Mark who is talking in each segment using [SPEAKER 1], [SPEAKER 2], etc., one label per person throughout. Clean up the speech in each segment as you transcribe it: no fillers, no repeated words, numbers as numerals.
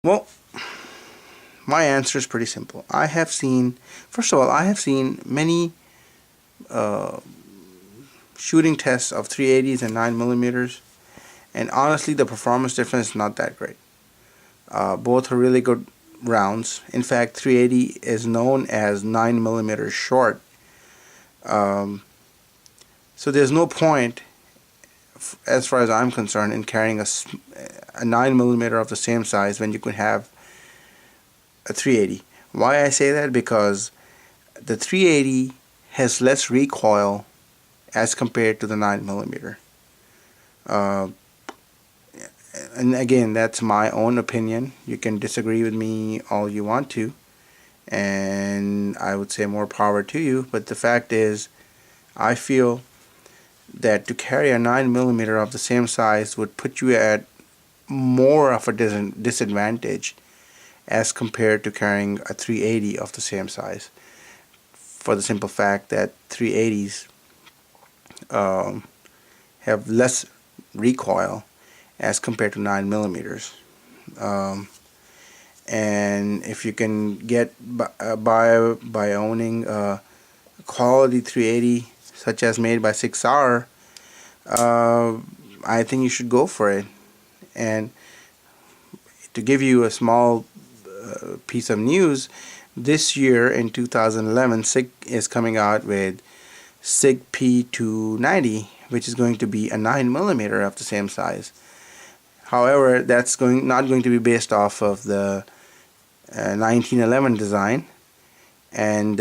[SPEAKER 1] Well, my answer is pretty simple. First of all, I have seen many uh, shooting tests of 380s and 9mm, and honestly, the performance difference is not that great. Both are really good rounds. In fact, 380 is known as 9mm short. Um, so there's no point, as far as I'm concerned, in carrying a 9mm of the same size when you could have a 380. Why I say that? Because the 380 has less recoil as compared to the 9mm. Uh, and again, that's my own opinion. You can disagree with me all you want to, and I would say more power to you. But the fact is, I feel that to carry a 9mm of the same size would put you at more of a disadvantage as compared to carrying a 380 of the same size, for the simple fact that 380s have less recoil as compared to 9mm. And if you can get by owning a quality 380 such as made by Sig Sauer, I think you should go for it. And to give you a small piece of news, this year in 2011, Sig is coming out with Sig P238, which is going to be a 9mm of the same size. However, that's not going to be based off of the 1911 design, and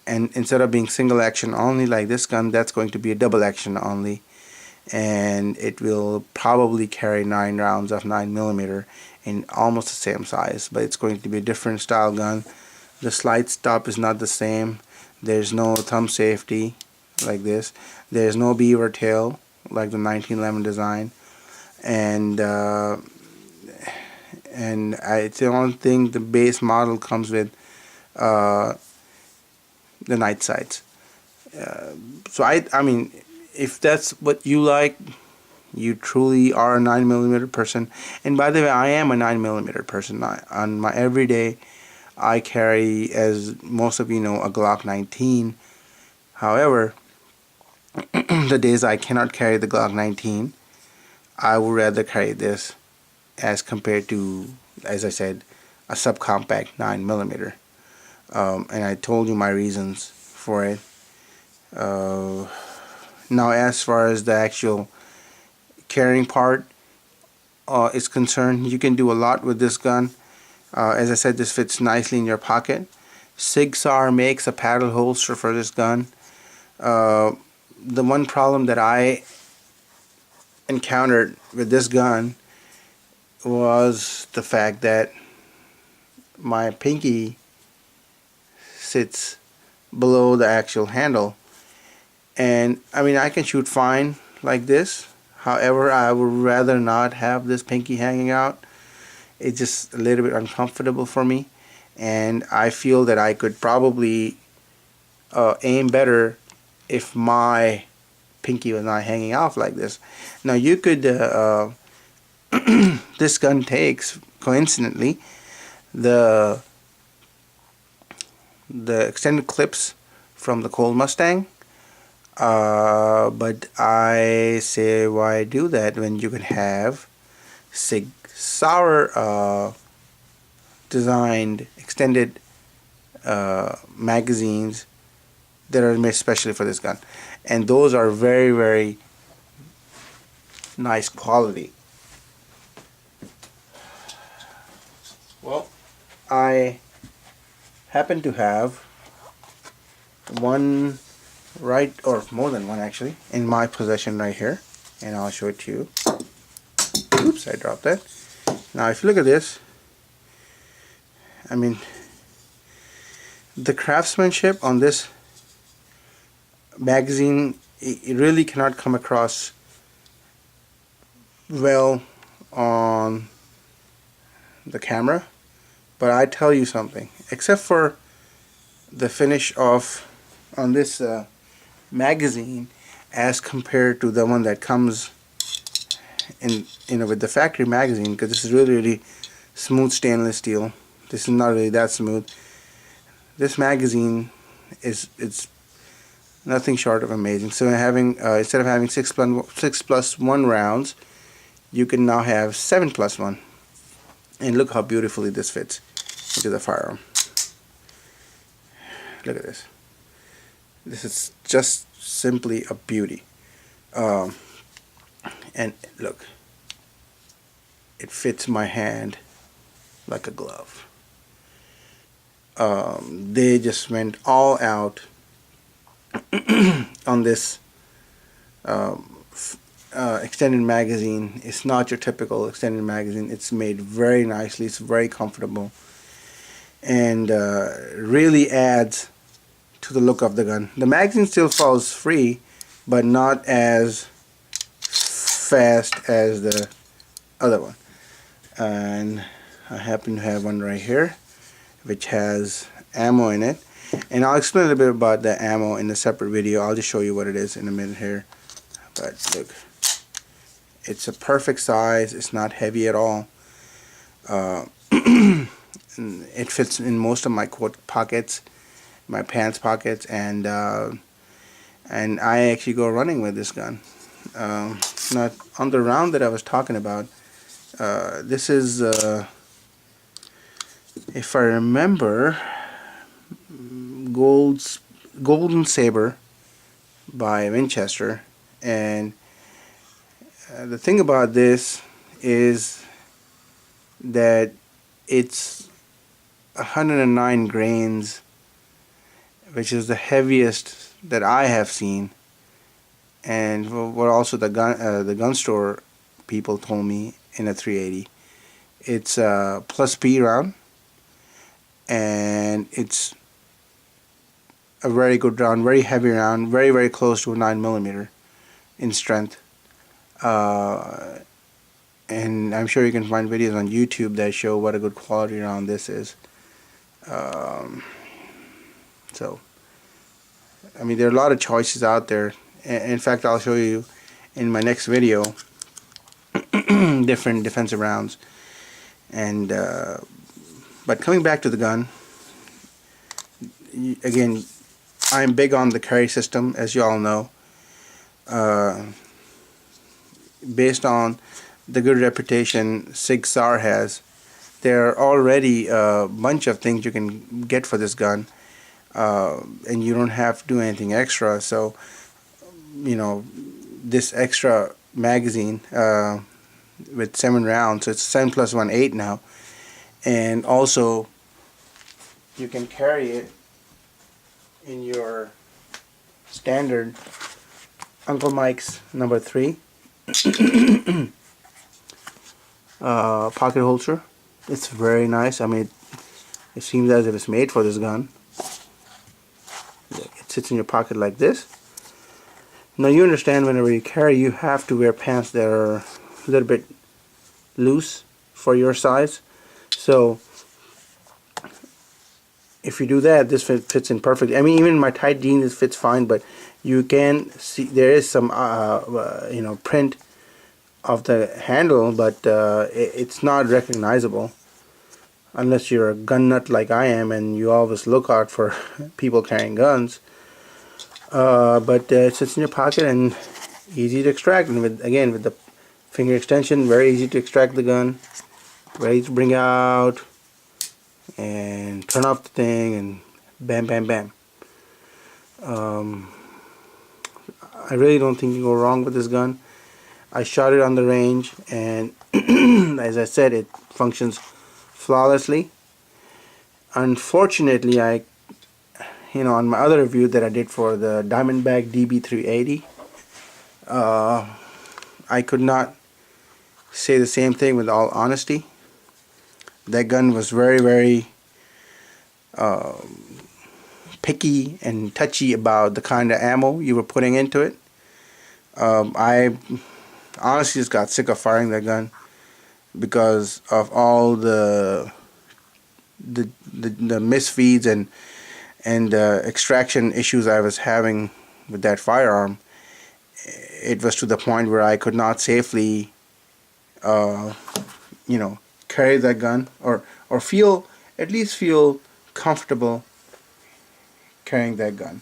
[SPEAKER 1] instead of being single action only like this gun, that's going to be a double action only, and it will probably carry 9 rounds of 9mm in almost the same size, but it's going to be a different style gun. The slide stop is not the same. There's no thumb safety like this. There's no beaver tail like the 1911 design, and I don't think the base model comes with the night sights. So I mean, if that's what you like, you truly are a 9mm person. And by the way, I am a 9mm person. On my everyday, I carry, as most of you know, a Glock 19. However, the days I cannot carry the Glock 19, I would rather carry this as compared to, as I said, a subcompact 9mm. And I told you my reasons for it. Now, as far as the actual carrying part is concerned, you can do a lot with this gun. As I said, this fits nicely in your pocket. Sig Sauer makes a paddle holster for this gun. The one problem that I encountered with this gun was the fact that my pinky sits below the actual handle, and I mean, I can shoot fine like this. However, I would rather not have this pinky hanging out. It's just a little bit uncomfortable for me, and I feel that I could probably aim better if my pinky was not hanging off like this. Now you could this gun takes, coincidentally, the extended clips from the Colt Mustang, but I say, why do that when you can have Sig Sauer designed extended magazines that are made specially for this gun, and those are very, very nice quality. Well, I happen to have one, right, or more than one actually, in my possession right here, and I'll show it to you. Oops, I dropped that. Now if you look at this, I mean, the craftsmanship on this magazine, it really cannot come across well on the camera, but I tell you something, except for the finish off on this magazine as compared to the one that comes in, with the factory magazine, because this is really, really smooth stainless steel. This is not really that smooth. This magazine it's nothing short of amazing. So having instead of having 6+1 rounds, you can now have 7+1. And look how beautifully this fits into the firearm. Look at this. This is just simply a beauty. And look, it fits my hand like a glove. They just went all out on this extended magazine. It's not your typical extended magazine. It's made very nicely. It's very comfortable, and really adds to the look of the gun. The magazine still falls free, but not as fast as the other one. And I happen to have one right here, which has ammo in it. And I'll explain a little bit about the ammo in a separate video. I'll just show you what it is in a minute here. But look, it's a perfect size. It's not heavy at all. It fits in most of my coat pockets, my pants pockets, and I actually go running with this gun. Now, on the round that I was talking about, this is, if I remember, Golden Saber by Winchester. And the thing about this is that it's 109 grains, which is the heaviest that I have seen, and what also the gun store people told me in a 380. It's a plus P round, and it's a very good round, very heavy round, very, very close to a 9mm in strength. And I'm sure you can find videos on YouTube that show what a good quality round this is. So, I mean, there are a lot of choices out there. In fact, I'll show you in my next video different defensive rounds. And but coming back to the gun, again, I'm big on the carry system, as you all know. Based on the good reputation Sig Sauer has, there are already a bunch of things you can get for this gun, and you don't have to do anything extra. So, you know, this extra magazine with 7 rounds, so it's 7+1, 8 now, and also you can carry it in your standard Uncle Mike's number 3 pocket holster. It's very nice. I mean, it seems as if it's made for this gun. It sits in your pocket like this. Now you understand, whenever you carry, you have to wear pants that are a little bit loose for your size. So if you do that, this fits in perfectly. I mean, even in my tight jeans, this fits fine. But you can see there is some you know, print of the handle, but it's not recognizable unless you're a gun nut like I am, and you always look out for people carrying guns. But it sits in your pocket and easy to extract. And with the finger extension, very easy to extract the gun, ready to bring out and turn off the thing, and bam, bam, bam. I really don't think you can go wrong with this gun. I shot it on the range, and as I said, it functions flawlessly. Unfortunately, on my other review that I did for the Diamondback DB380, I could not say the same thing with all honesty. That gun was very, very picky and touchy about the kind of ammo you were putting into it. I honestly just got sick of firing that gun because of all the misfeeds and extraction issues I was having with that firearm. It was to the point where I could not safely carry that gun, or feel, at least feel comfortable carrying that gun.